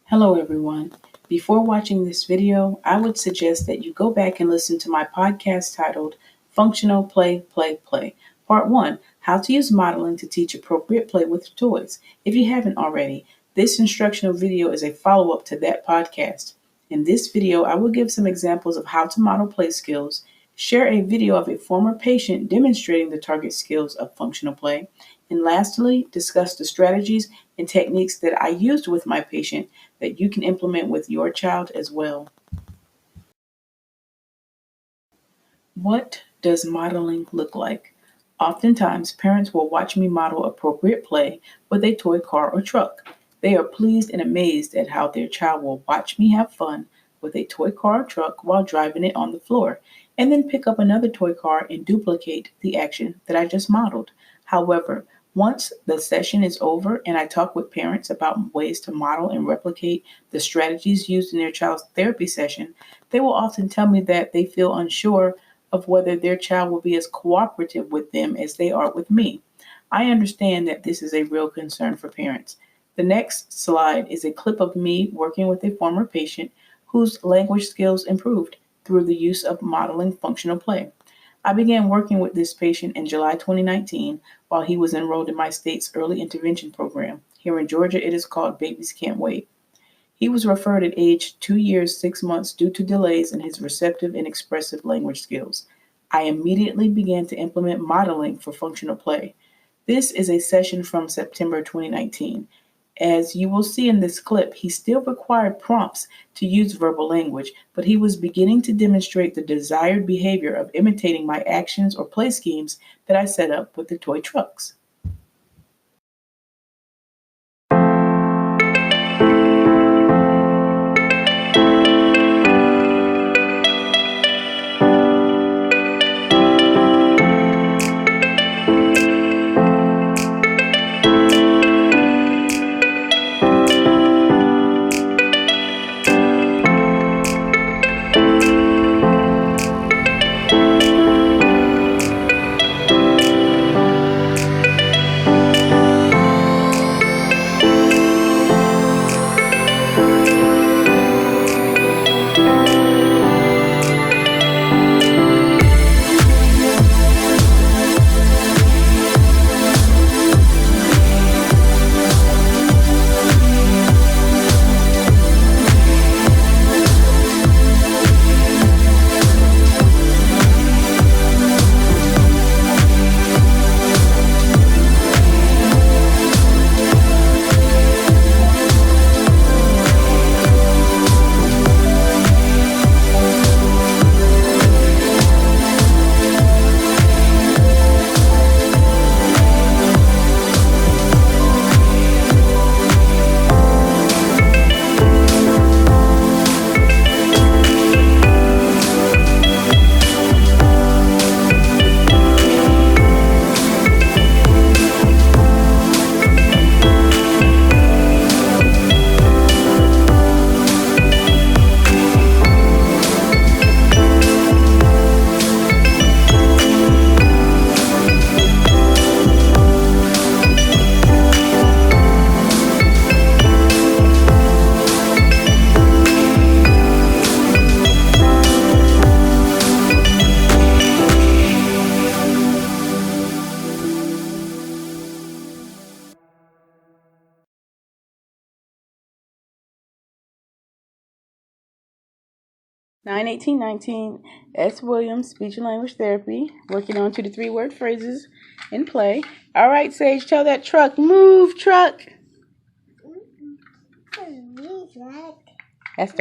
Hello everyone. Before watching this video, I would suggest that you go back and listen to my podcast titled Functional Play, Play, Play. Part 1, How to Use Modeling to Teach Appropriate Play with Toys. If you haven't already, this instructional video is a follow-up to that podcast. In this video, I will give some examples of how to model play skills, share a video of a former patient demonstrating the target skills of functional play, and lastly, discuss the strategies and techniques that I used with my patient that you can implement with your child as well. What does modeling look like? Oftentimes, parents will watch me model appropriate play with a toy car or truck. They are pleased and amazed at how their child will watch me have fun with a toy car or truck while driving it on the floor, and then pick up another toy car and duplicate the action that I just modeled. However, once the session is over and I talk with parents about ways to model and replicate the strategies used in their child's therapy session, they will often tell me that they feel unsure of whether their child will be as cooperative with them as they are with me. I understand that this is a real concern for parents. The next slide is a clip of me working with a former patient whose language skills improved through the use of modeling functional play. I began working with this patient in July 2019 while he was enrolled in my state's early intervention program. Here in Georgia, it is called Babies Can't Wait. He was referred at age 2 years, 6 months due to delays in his receptive and expressive language skills. I immediately began to implement modeling for functional play. This is a session from September 2019. As you will see in this clip, he still required prompts to use verbal language, but he was beginning to demonstrate the desired behavior of imitating my actions or play schemes that I set up with the toy trucks. Nine 1819 S. Williams, Speech and Language Therapy, working on 2 to 3 word phrases in play. All right, Sage, tell that truck, move, truck. That's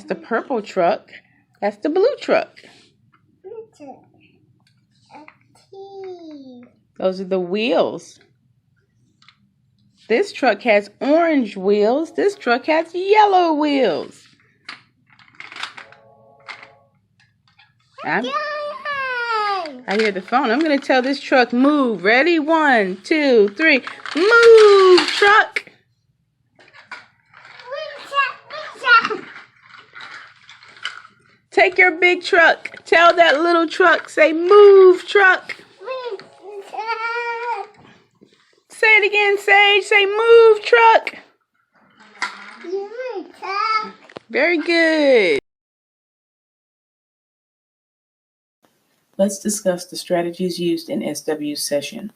the purple truck. That's the blue truck. Those are the wheels. This truck has orange wheels. This truck has yellow wheels. I hear the phone. I'm going to tell this truck, move. Ready? 1, 2, 3. Move, truck. Take your big truck. Tell that little truck, say, move, truck. Say it again, Sage. Say, move, truck. Very good. Let's discuss the strategies used in SW session.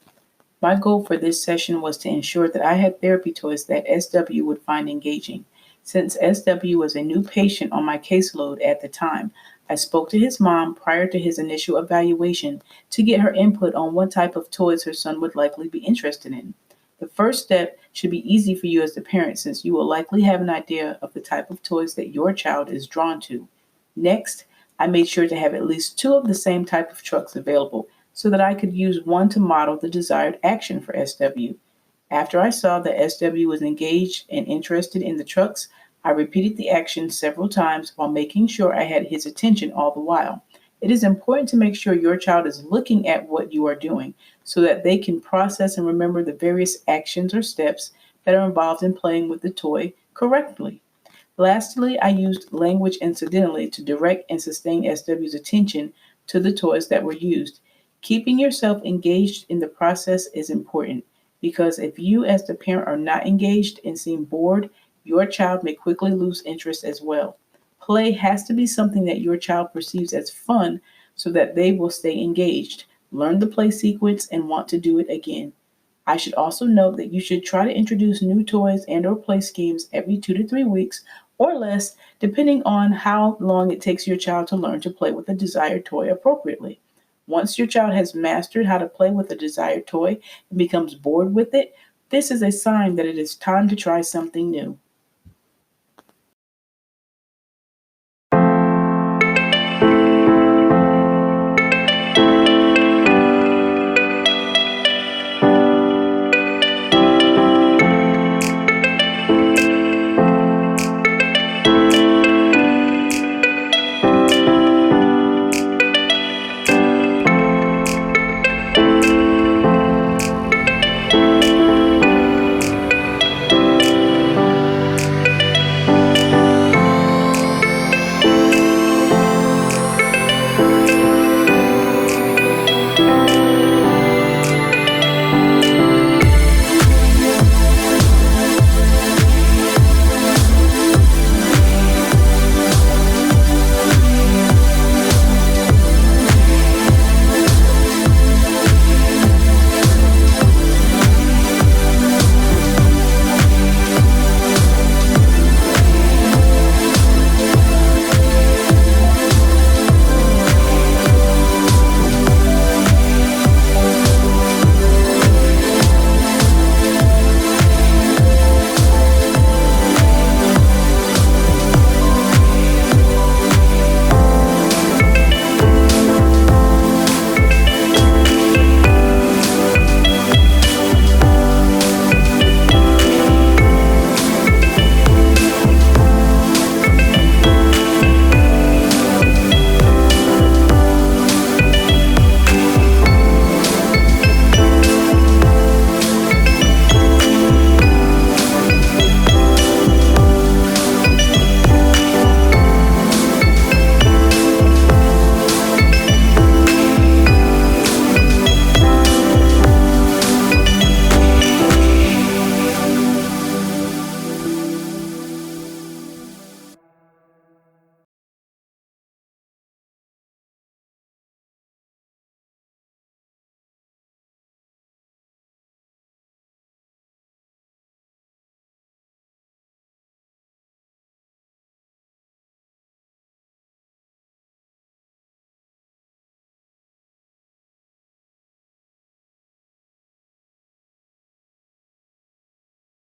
My goal for this session was to ensure that I had therapy toys that SW would find engaging. Since SW was a new patient on my caseload at the time, I spoke to his mom prior to his initial evaluation to get her input on what type of toys her son would likely be interested in. The first step should be easy for you as the parent since you will likely have an idea of the type of toys that your child is drawn to. Next, I made sure to have at least two of the same type of trucks available so that I could use one to model the desired action for SW. After I saw that SW was engaged and interested in the trucks, I repeated the action several times while making sure I had his attention all the while. It is important to make sure your child is looking at what you are doing so that they can process and remember the various actions or steps that are involved in playing with the toy correctly. Lastly, I used language incidentally to direct and sustain SW's attention to the toys that were used. Keeping yourself engaged in the process is important because if you, as the parent, are not engaged and seem bored, your child may quickly lose interest as well. Play has to be something that your child perceives as fun so that they will stay engaged, learn the play sequence, and want to do it again. I should also note that you should try to introduce new toys and or play schemes every 2 to 3 weeks or less, depending on how long it takes your child to learn to play with the desired toy appropriately. Once your child has mastered how to play with a desired toy and becomes bored with it, this is a sign that it is time to try something new.